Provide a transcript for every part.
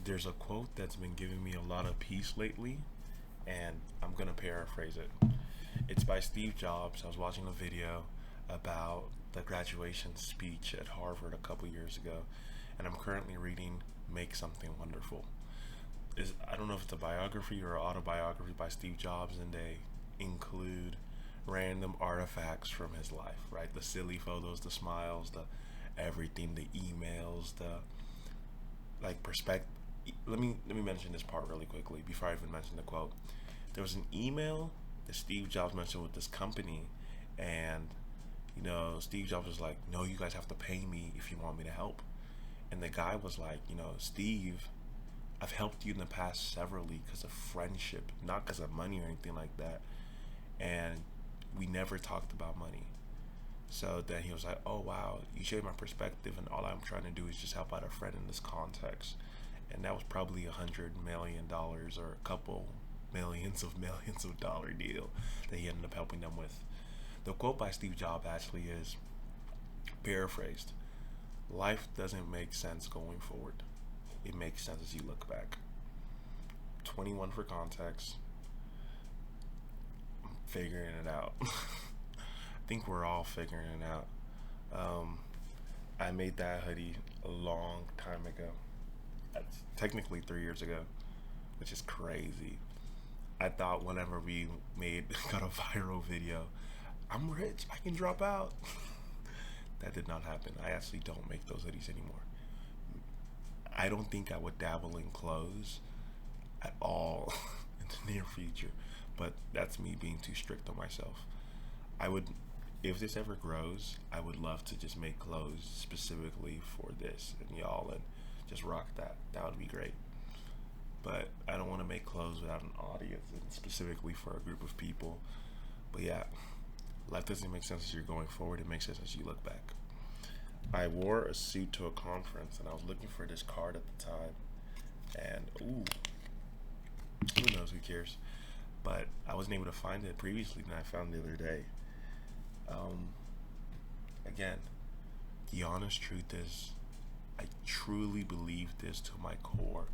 There's a quote that's been giving me a lot of peace lately, and I'm gonna paraphrase it. It's by Steve Jobs. I was watching a video about the graduation speech at Harvard a couple years ago, and I'm currently reading Make Something Wonderful. I don't know if it's a biography or autobiography by Steve Jobs, and they include random artifacts from his life, right? The silly photos, the smiles, the everything, the emails, the like perspective. Let me mention this part really quickly before I even mention the quote. There was an email that Steve Jobs mentioned with this company, and Steve Jobs was like, "No, you guys have to pay me if you want me to help." And the guy was like, "Steve, I've helped you in the past severally because of friendship, not because of money or anything like that. And we never talked about money." So then he was like, "Oh wow, you changed my perspective, and all I'm trying to do is just help out a friend in this context." And that was probably $100 million or a couple millions of dollar deal that he ended up helping them with. The quote by Steve Jobs actually is paraphrased: "Life doesn't make sense going forward. It makes sense as you look back." 21 for context. I'm figuring it out. I think we're all figuring it out. Um, I made that hoodie a long time ago. That's technically 3 years ago, which is crazy. I thought whenever we made got a viral video, I'm rich, I can drop out. That did not happen. I actually don't make those hoodies anymore. I don't think I would dabble in clothes at all in the near future, but that's me being too strict on myself. I would, if this ever grows, I would love to just make clothes specifically for this and y'all and just rock that. That would be great. But I don't want to make clothes without an audience and specifically for a group of people. But yeah, life doesn't make sense as you're going forward, it makes sense as you look back. I wore a suit to a conference and I was looking for this card at the time. And ooh, who knows, who cares? But I wasn't able to find it previously, and I found it the other day. Um, Again, the honest truth is, I truly believe this to my core: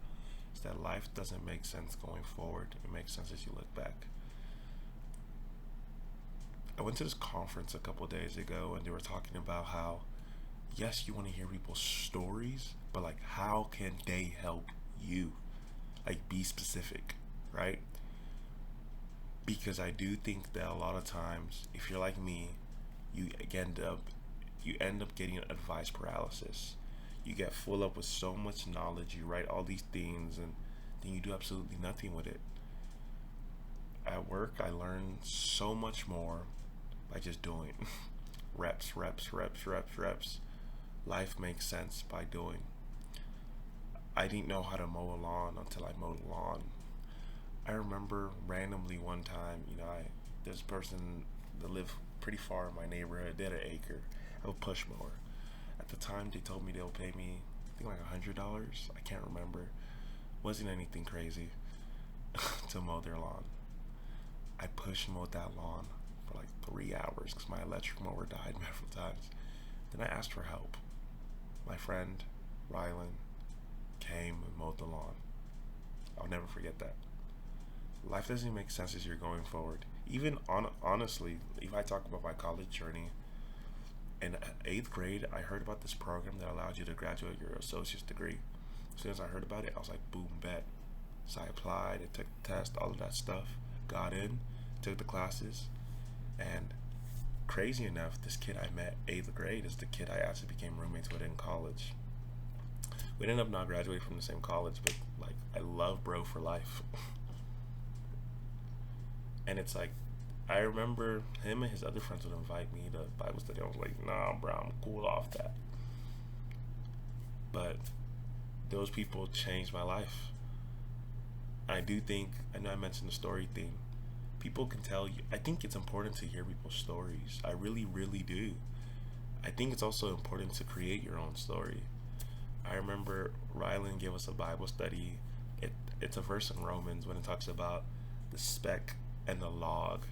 is that life doesn't make sense going forward. It makes sense as you look back. I went to this conference a couple days ago, and they were talking about how, yes, you want to hear people's stories, but like, how can they help you? Like, be specific, right? Because I do think that a lot of times, if you're like me, you end up getting advice paralysis. You get full up with so much knowledge, you write all these things, and then you do absolutely nothing with it. At work, I learn so much more by just doing. Reps, reps, reps, reps, reps. Life makes sense by doing. I didn't know how to mow a lawn until I mowed a lawn. I remember randomly one time, this person that lived pretty far in my neighborhood, they had an acre of a push mower. At the time, they told me they'll pay me, I think like $100. I can't remember. Wasn't anything crazy to mow their lawn. I push mowed that lawn for like 3 hours because my electric mower died several times. Then I asked for help. My friend Rylan came and mowed the lawn. I'll never forget that. Life doesn't make sense as you're going forward. Even honestly, if I talk about my college journey, in eighth grade, I heard about this program that allowed you to graduate your associate's degree. As soon as I heard about it, I was like, boom, bet. So I applied, I took the test, all of that stuff, got in, took the classes, and crazy enough, this kid I met eighth grade is the kid I actually became roommates with in college. We ended up not graduating from the same college, but like, I love bro for life. And it's like, I remember him and his other friends would invite me to Bible study. I was like, nah, bro, I'm cool off that. But those people changed my life. I do think, I know I mentioned the story thing. People can tell you, I think it's important to hear people's stories. I really, really do. I think it's also important to create your own story. I remember Rylan gave us a Bible study. It's a verse in Romans when it talks about the speck and the log.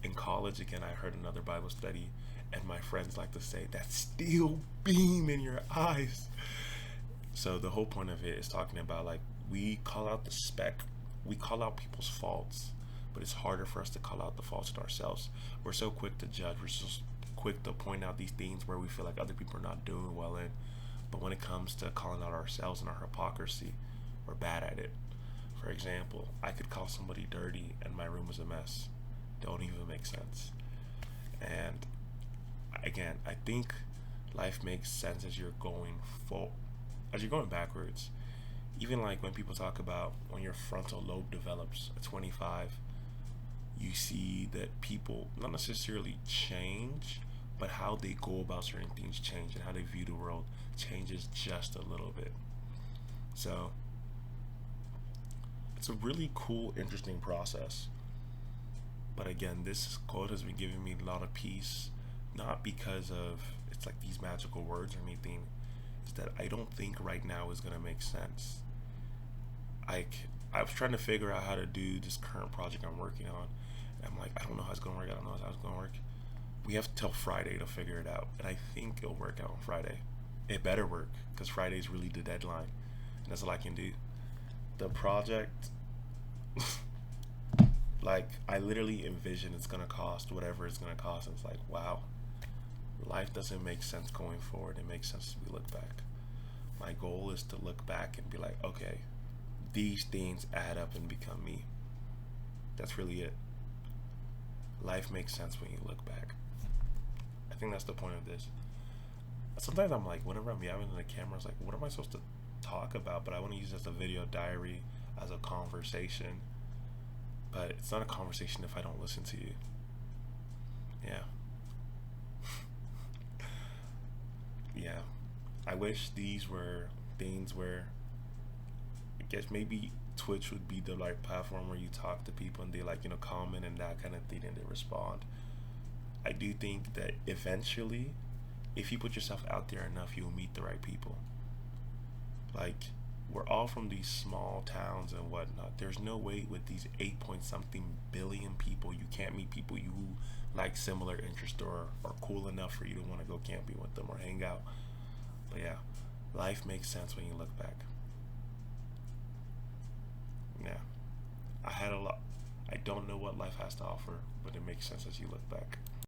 In college, again, I heard another Bible study, and my friends like to say, that steel beam in your eyes. So the whole point of it is talking about like we call out the speck, we call out people's faults, but it's harder for us to call out the faults in ourselves. We're so quick to judge. We're so quick to point out these things where we feel like other people are not doing well in. But when it comes to calling out ourselves and our hypocrisy, we're bad at it. For example, I could call somebody dirty and my room is a mess. Don't even make sense. And again, I think life makes sense as you're going as you're going backwards. Even like when people talk about when your frontal lobe develops at 25, you see that people not necessarily change, but how they go about certain things change and how they view the world changes just a little bit. So it's a really cool, interesting process. But again, this quote has been giving me a lot of peace, not because of it's like these magical words or anything. It's that I don't think right now is gonna make sense. I was trying to figure out how to do this current project I'm working on. And I'm like, I don't know how it's gonna work. I don't know how it's gonna work. We have till Friday to figure it out, and I think it'll work out on Friday. It better work because Friday is really the deadline, and that's all I can do. The project, like I literally envision it's gonna cost whatever it's gonna cost. And it's like, wow, life doesn't make sense going forward. It makes sense as we look back. My goal is to look back and be like, okay, these things add up and become me. That's really it. Life makes sense when you look back. I think that's the point of this. Sometimes I'm like, whenever I'm yapping in the camera, it's like, what am I supposed to talk about? But I want to use it as a video diary, as a conversation. But it's not a conversation if I don't listen to you. Yeah. Yeah. I wish these were things where I guess maybe Twitch would be the like platform where you talk to people and they like, comment and that kind of thing and they respond. I do think that eventually, if you put yourself out there enough, you'll meet the right people. Like, we're all from these small towns and whatnot. There's no way with these 8 point something billion people, you can't meet people you like similar interests or are cool enough for you to want to go camping with them or hang out. But yeah, life makes sense when you look back. Yeah, I had a lot. I don't know what life has to offer, but it makes sense as you look back.